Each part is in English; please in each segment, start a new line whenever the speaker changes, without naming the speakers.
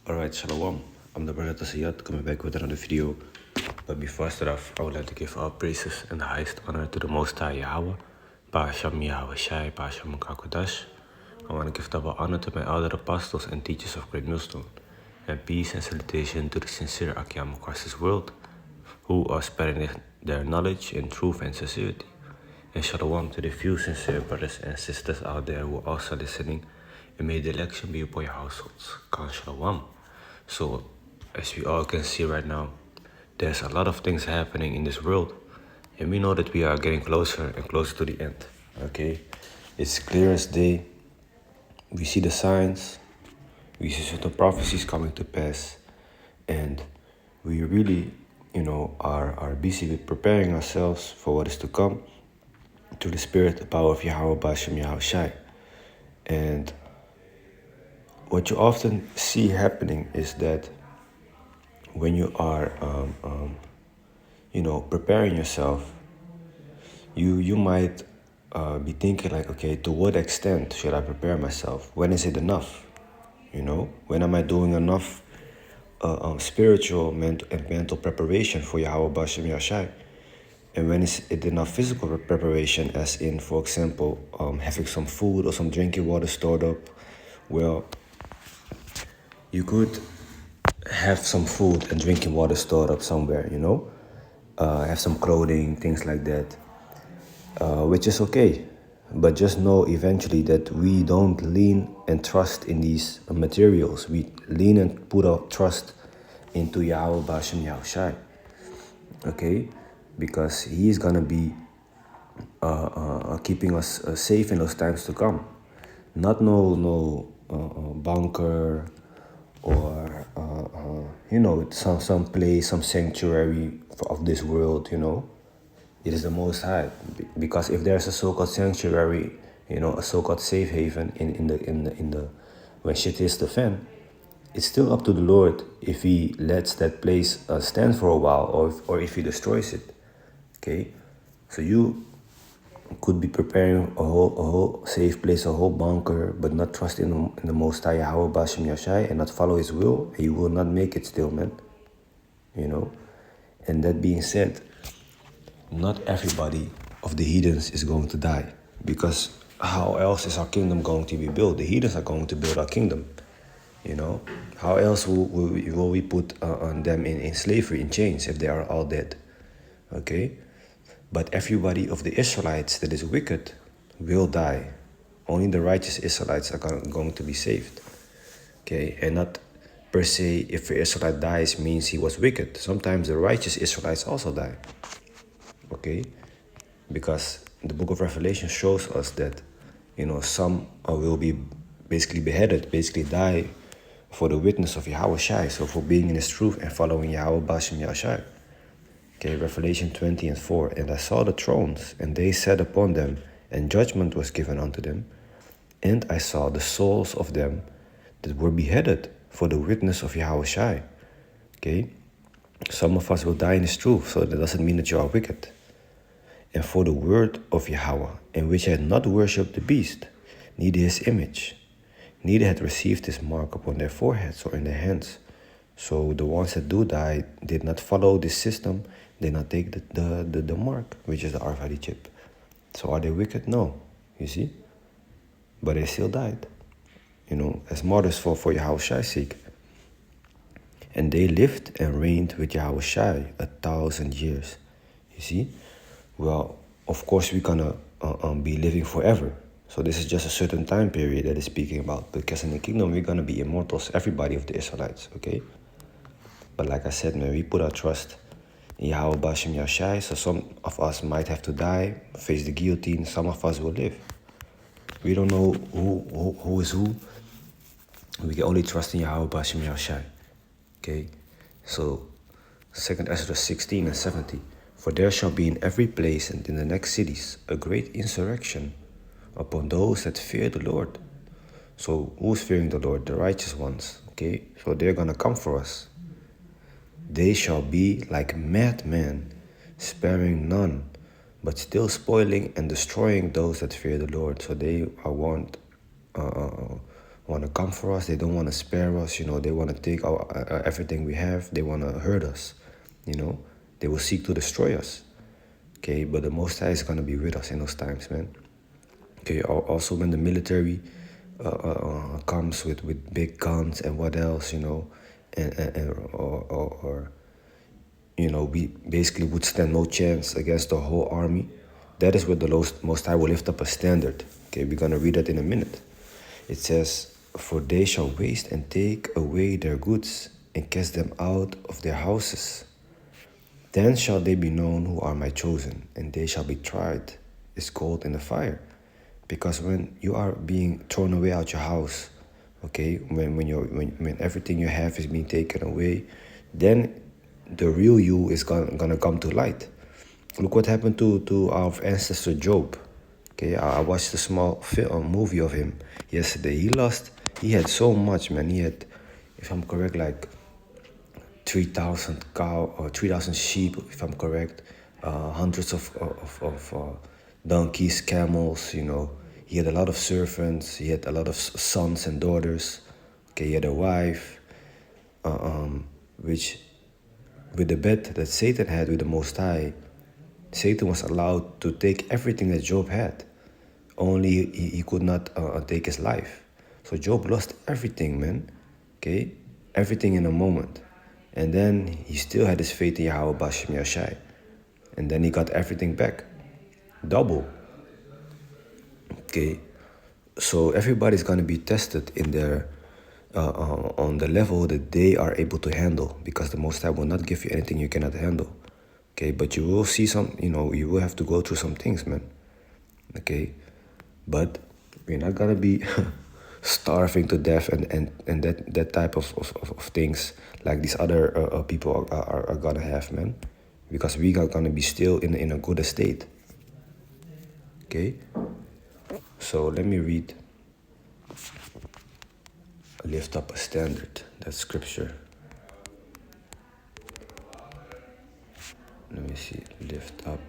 Alright, Shalom. I'm the brother Tasiyat, coming back with another video. But before I start off, I would like to give all praises and the highest honor to the Most High Yahawah, Bahasham, Yahawashi, Bahasham, Kakodash. I want to give double honor to my elder apostles and teachers of Great Millstone, and peace and salutation to the sincere Akyam across this world, who are spreading their knowledge in truth and sincerity. And Shalom to the few sincere brothers and sisters out there who are also listening, and may the election be upon your households. Khan Shalom. So, as we all can see right now, there's a lot of things happening in this world, and we know that we are getting closer and closer to the end. Okay, it's clear as day. We see the signs, we see certain prophecies coming to pass, and we really, are busy with preparing ourselves for what is to come through the spirit, the power of Yahawah, Bahasham, Yahawashi. And what you often see happening is that when you are, preparing yourself, you might be thinking like, okay, to what extent should I prepare myself? When is it enough? When am I doing enough spiritual and mental preparation for Yahawah, Bahasham, Yahawashi? And when is it enough physical preparation, as in, for example, having some food or some drinking water stored up? Well, you could have some food and drinking water stored up somewhere, have some clothing, things like that, which is okay. But just know eventually that we don't lean and trust in these materials. We lean and put our trust into Yahawah, Bahasham, Yahawashi. Okay? Because he is going to be keeping us safe in those times to come. Not no bunker or some place, some sanctuary of this world. It is the Most High, because if there's a so-called sanctuary, a so-called safe haven in the when shit hits the fan, it's still up to the Lord if He lets that place stand for a while, or if He destroys it. Okay, so you could be preparing a whole safe place, a whole bunker, but not trust in the Most High Yahawah, Bahasham, Yahawashi, and not follow His will. You will not make it still, man. And that being said, not everybody of the heathens is going to die, because how else is our kingdom going to be built? The heathens are going to build our kingdom. How else will we put on them in slavery, in chains, if they are all dead? Okay, but everybody of the Israelites that is wicked will die. Only the righteous Israelites are going to be saved. Okay, and not per se if the Israelite dies means he was wicked. Sometimes the righteous Israelites also die. Okay, because the book of Revelation shows us that some will be basically beheaded, basically die for the witness of Yahawashi, so for being in His truth and following Yahawah, Bahasham, Yahawashi. Okay, Revelation 20:4. And I saw the thrones, and they sat upon them, and judgment was given unto them. And I saw the souls of them that were beheaded for the witness of Yahawashi. Okay, some of us will die in His truth, so that doesn't mean that you are wicked. And for the word of Yahawah, in which had not worshipped the beast, neither his image, neither had received his mark upon their foreheads or in their hands. So the ones that do die did not follow this system, did not take the mark, which is the RFID chip. So are they wicked? No, you see? But they still died, as martyrs for Yahawashi's sake. And they lived and reigned with Yahawashi 1,000 years. You see? Well, of course we're gonna be living forever. So this is just a certain time period that is speaking about. Because in the kingdom we're gonna be immortals, everybody of the Israelites, okay? But like I said, man, we put our trust in Yahawah, Bahasham, Yahawashi. So some of us might have to die, face the guillotine. Some of us will live. We don't know who is who. We can only trust in Yahawah, Bahasham, Yahawashi. Okay? So 2 Ezra 16:70. For there shall be in every place and in the next cities a great insurrection upon those that fear the Lord. So who's fearing the Lord? The righteous ones. Okay? So they're gonna come for us. They shall be like madmen, sparing none, but still spoiling and destroying those that fear the Lord. So they are warned want to come for us. They don't want to spare us. They want to take our everything we have. They want to hurt us. They will seek to destroy us. Okay, but the Most High is going to be with us in those times, man. Okay, also when the military comes with big guns and what else, or we basically would stand no chance against the whole army. That is where the Most High will lift up a standard. Okay, we're going to read that in a minute. It says, "For they shall waste and take away their goods and cast them out of their houses. Then shall they be known who are my chosen, and they shall be tried as gold in the fire." Because when you are being thrown away out your house, okay, when everything you have is being taken away, then the real you is gonna come to light. Look what happened to our ancestor Job. Okay, I watched a small movie of him yesterday. He had so much, man. He had, if I'm correct, like 3,000 cow or 3,000 sheep, if I'm correct, hundreds of donkeys, camels. He had a lot of servants. He had a lot of sons and daughters. Okay, he had a wife, which with the bet that Satan had with the Most High, Satan was allowed to take everything that Job had. Only he could not take his life. So Job lost everything, man. Okay, everything in a moment. And then he still had his faith in Yahawah, Bahasham, Yahawashi. And then he got everything back. Double. Okay. So everybody's going to be tested in their on the level that they are able to handle, because the Most High will not give you anything you cannot handle. Okay, but you will see you will have to go through some things, man. Okay, but we're not going to be starving to death and that type of things like these other people are gonna have, man, because we are gonna be still in a good state. Okay, so let me read lift up a standard. That's scripture. Let me see. Lift up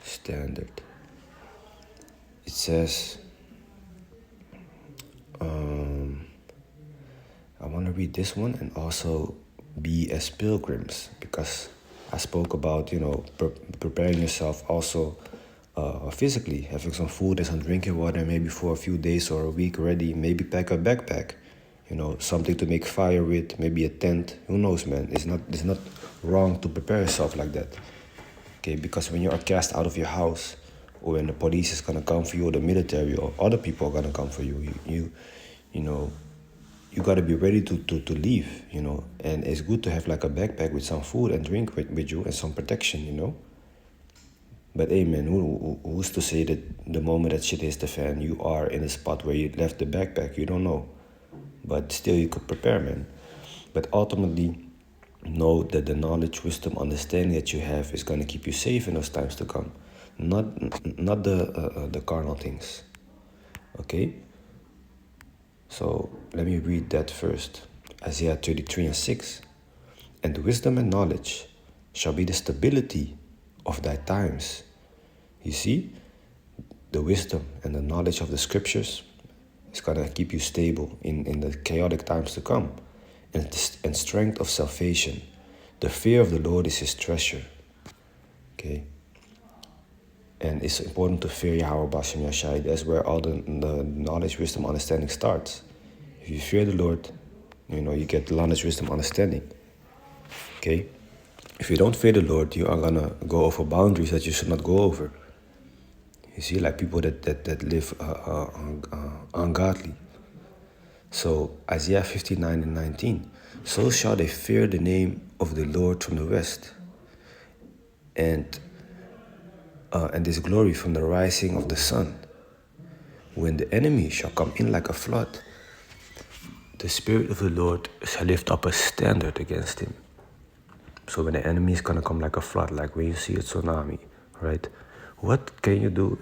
standard. It says, I want to read this one and also be as pilgrims, because I spoke about, preparing yourself also physically, having some food and some drinking water, maybe for a few days or a week ready, maybe pack a backpack, something to make fire with, maybe a tent. Who knows, man? It's not wrong to prepare yourself like that. Okay, because when you are cast out of your house, or when the police is gonna come for you, or the military, or other people are gonna come for you, you gotta be ready to leave, and it's good to have like a backpack with some food and drink with you and some protection, But hey, man, who's to say that the moment that shit hits the fan, you are in a spot where you left the backpack? You don't know, but still you could prepare, man. But ultimately, know that the knowledge, wisdom, understanding that you have is gonna keep you safe in those times to come, not the carnal things. Okay. So let me read that first. Isaiah 33:6. "And wisdom and knowledge shall be the stability of thy times." You see, the wisdom and the knowledge of the scriptures is going to keep you stable in the chaotic times to come. And strength of salvation. The fear of the Lord is his treasure. Okay. And it's important to fear Yahawah, Bahasham, Yahawashi. That's where all the knowledge, wisdom, understanding starts. If you fear the Lord, you get knowledge, wisdom, understanding. Okay? If you don't fear the Lord, you are going to go over boundaries that you should not go over. You see, like people that live ungodly. So Isaiah 59:19. "So shall they fear the name of the Lord from the west, and his glory from the rising of the sun. When the enemy shall come in like a flood, the Spirit of the Lord shall lift up a standard against him." So when the enemy is gonna come like a flood, like when you see a tsunami, right? What can you do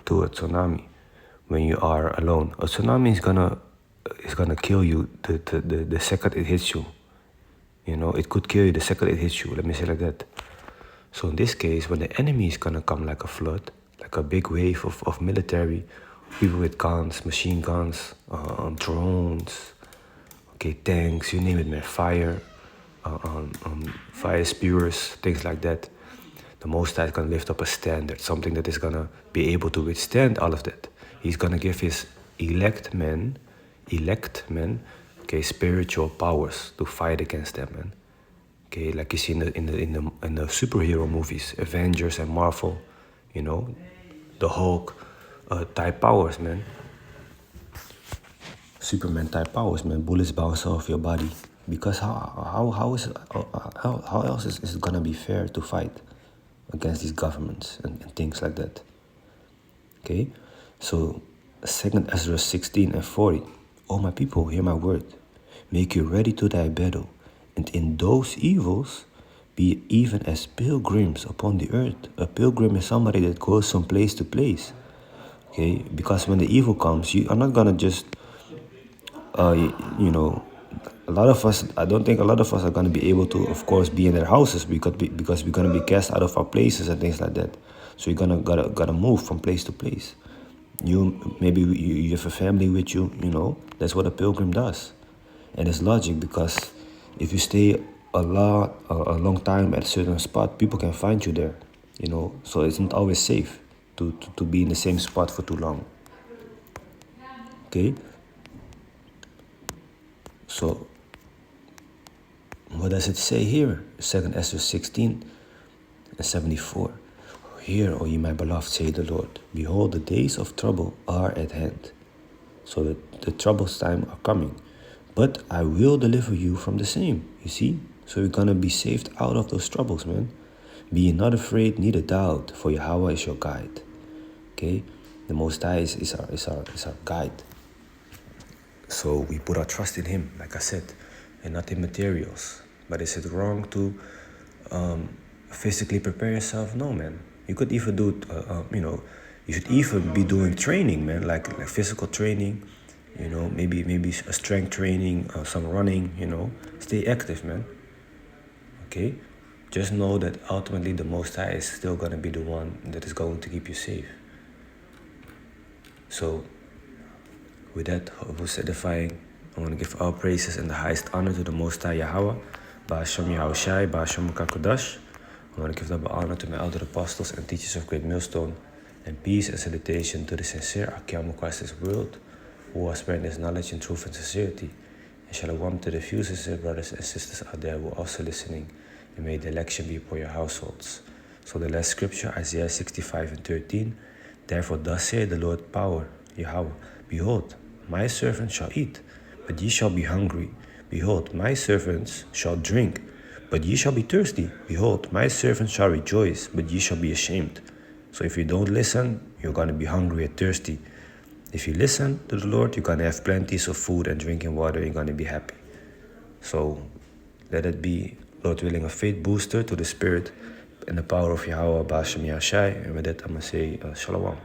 to a tsunami when you are alone? A tsunami is gonna kill you the second it hits you. It could kill you the second it hits you. Let me say like that. So in this case, when the enemy is gonna come like a flood, like a big wave of military People with guns, machine guns, drones, okay, tanks, you name it, man, fire spewers, things like that. The Most High is going to lift up a standard, something that is going to be able to withstand all of that. He's going to give his elect men, okay, spiritual powers to fight against them, man. Okay, like you see in the superhero movies, Avengers and Marvel, you know, the Hulk type powers, man. Superman type powers, man. Bullets bounce off your body. Because how else is it gonna be fair to fight against these governments and things like that? Okay, so 2nd Ezra 16:40. Oh my people, hear my word. Make you ready to thy battle, and in those evils be even as pilgrims upon the earth. A pilgrim is somebody that goes from place to place. Okay, because when the evil comes, you are not gonna just you know, a lot of us, I don't think a lot of us are going to be able to, of course, be in their houses because we're going to be cast out of our places and things like that. So you're gotta move from place to place. You have a family with you, you know, that's what a pilgrim does. And it's logic because if you stay a long time at a certain spot, people can find you there, you know, so it's not always safe to be in the same spot for too long. Okay? So, what does it say here? 2nd Ezra 16:74. Hear, O ye my beloved, say the Lord, behold, the days of trouble are at hand. So the troubles time are coming. But I will deliver you from the same. You see? So you're gonna be saved out of those troubles, man. Be ye not afraid, neither doubt, for Yahawah is your guide. Okay? The Most High is our guide. So we put our trust in Him, like I said, and not in materials. But is it wrong to physically prepare yourself? No, man. You could even do, you should even be doing training, man, like physical training, you know, maybe a strength training, some running, you know. Stay active, man. Okay? Just know that ultimately the Most High is still going to be the one that is going to keep you safe. So, with that, who's edifying, I want to give all praises and the highest honor to the Most High Yahawah, Bahasham Yahawashi, Bahasham Kakodash. I want to give double honor to my elder apostles and teachers of Great Millstone, and peace and salutation to the sincere Akim of Christ's world, who are spreading His knowledge in truth and sincerity. And shalom to the few sincere brothers and sisters out there who are also listening, and may the election be for your households. So the last scripture, Isaiah 65:13. Therefore thus saith the Lord power, Yahawah, behold, my servants shall eat, but ye shall be hungry. Behold, my servants shall drink, but ye shall be thirsty. Behold, my servants shall rejoice, but ye shall be ashamed. So if you don't listen, you're going to be hungry and thirsty. If you listen to the Lord, you're going to have plenty of food and drinking water. You're going to be happy. So let it be, Lord willing, a faith booster to the spirit and the power of Yahawah, Bahasham Yahshai. And with that, I'm going to say Shalom.